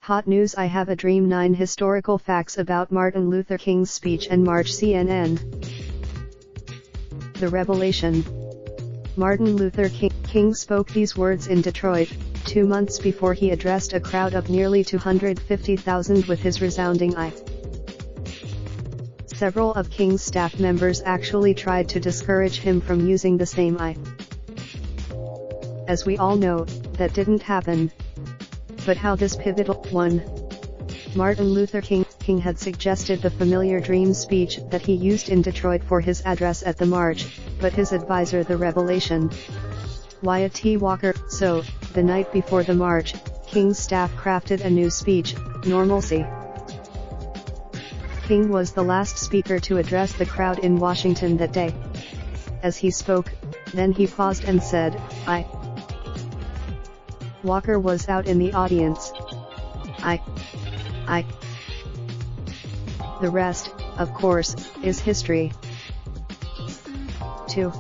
Hot news: I have a dream. 9 historical facts about Martin Luther King's speech and march. CNN. The revelation. Martin Luther King spoke these words in Detroit, 2 months before he addressed a crowd of nearly 250,000 with his resounding "I." Several of King's staff members actually tried to discourage him from using the same "I." As we all know, that didn't happen. But how this pivotal 1. Martin Luther King had suggested the familiar dream speech that he used in Detroit for his address at the march, but his advisor, the revelation, Wyatt T. Walker. So, the night before the march, King's staff crafted a new speech, Normalcy. King was the last speaker to address the crowd in Washington that day. As he spoke, then he paused and said, "I." Walker was out in the audience. I. The rest, of course, is history. 2.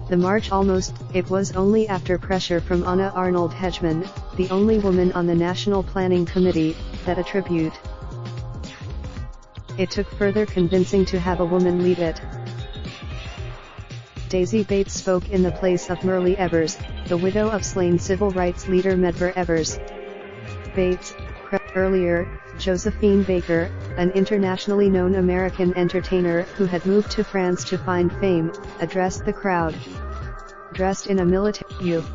The march almost. It was only after pressure from Anna Arnold Hedgeman, the only woman on the National Planning Committee, that a tribute. It took further convincing to have a woman lead it. Daisy Bates spoke in the place of Merle Evers, the widow of slain civil rights leader Medgar Evers. Bates, earlier, Josephine Baker, an internationally known American entertainer who had moved to France to find fame, addressed the crowd. Dressed in a military uniform.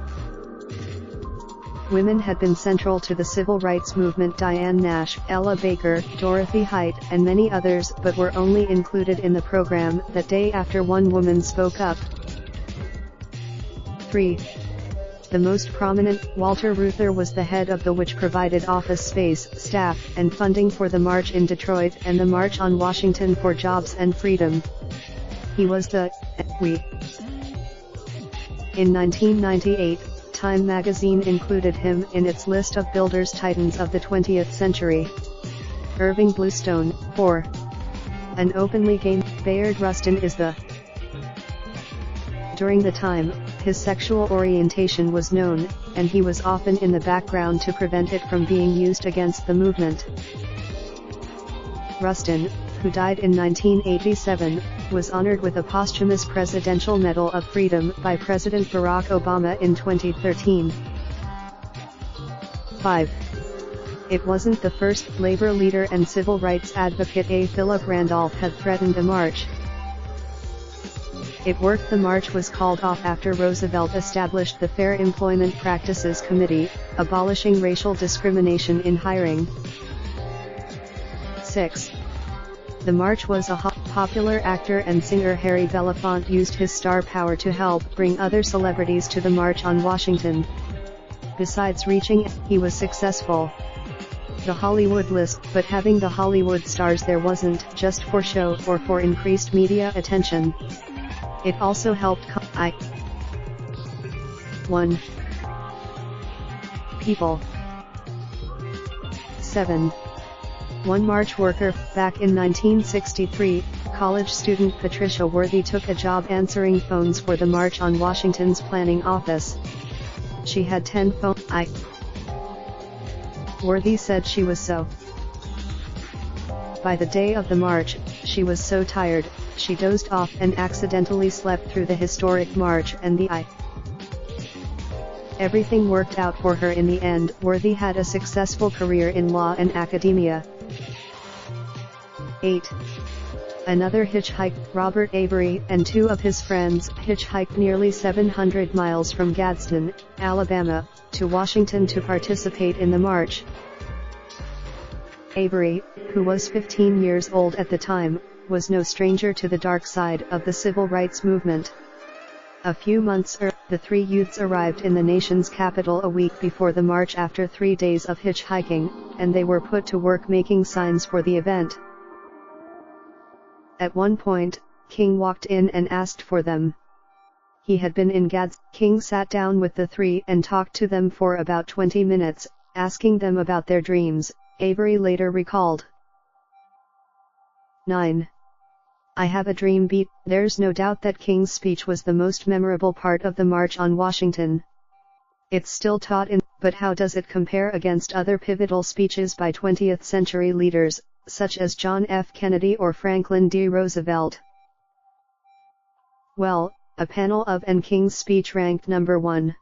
Women had been central to the civil rights movement: Diane Nash, Ella Baker, Dorothy Height, and many others, but were only included in the program that day after one woman spoke up. 3. The most prominent, Walter Reuther, was the head of the which provided office space, staff, and funding for the march in Detroit and the March on Washington for Jobs and Freedom. He was the "we." In 1998, Time magazine included him in its list of builders' titans of the 20th century. Irving Bluestone, 4. An openly gay, Bayard Rustin is the. During the time, his sexual orientation was known, and he was often in the background to prevent it from being used against the movement. Rustin, who died in 1987, was honored with a posthumous Presidential Medal of Freedom by President Barack Obama in 2013. 5. It wasn't the first. Labor leader and civil rights advocate A. Philip Randolph had threatened a march. It worked. The march was called off after Roosevelt established the Fair Employment Practices Committee, abolishing racial discrimination in hiring. 6. The march was a popular actor and singer Harry Belafonte used his star power to help bring other celebrities to the March on Washington. Besides reaching, he was successful. The Hollywood list, but having the Hollywood stars there wasn't just for show or for increased media attention. It also helped 1. People. 7. One march worker. Back in 1963, college student Patricia Worthy took a job answering phones for the March on Washington's planning office. She had 10 phones. Worthy said she was so. By the day of the march, she was so tired, she dozed off and accidentally slept through the historic march and the Everything worked out for her in the end. Worthy had a successful career in law and academia. 8. Another hitchhike, Robert Avery, and 2 of his friends hitchhiked nearly 700 miles from Gadsden, Alabama, to Washington to participate in the march. Avery, who was 15 years old at the time, was no stranger to the dark side of the civil rights movement. A few months earlier, the 3 youths arrived in the nation's capital a week before the march after 3 days of hitchhiking, and they were put to work making signs for the event. At one point, King walked in and asked for them. He had been in Gadsden. King sat down with the 3 and talked to them for about 20 minutes, asking them about their dreams, Avery later recalled. 9. I have a dream beat. There's no doubt that King's speech was the most memorable part of the March on Washington. It's still taught in, but how does it compare against other pivotal speeches by 20th century leaders, such as John F. Kennedy or Franklin D. Roosevelt? Well, a panel of N. King's speech ranked number 1.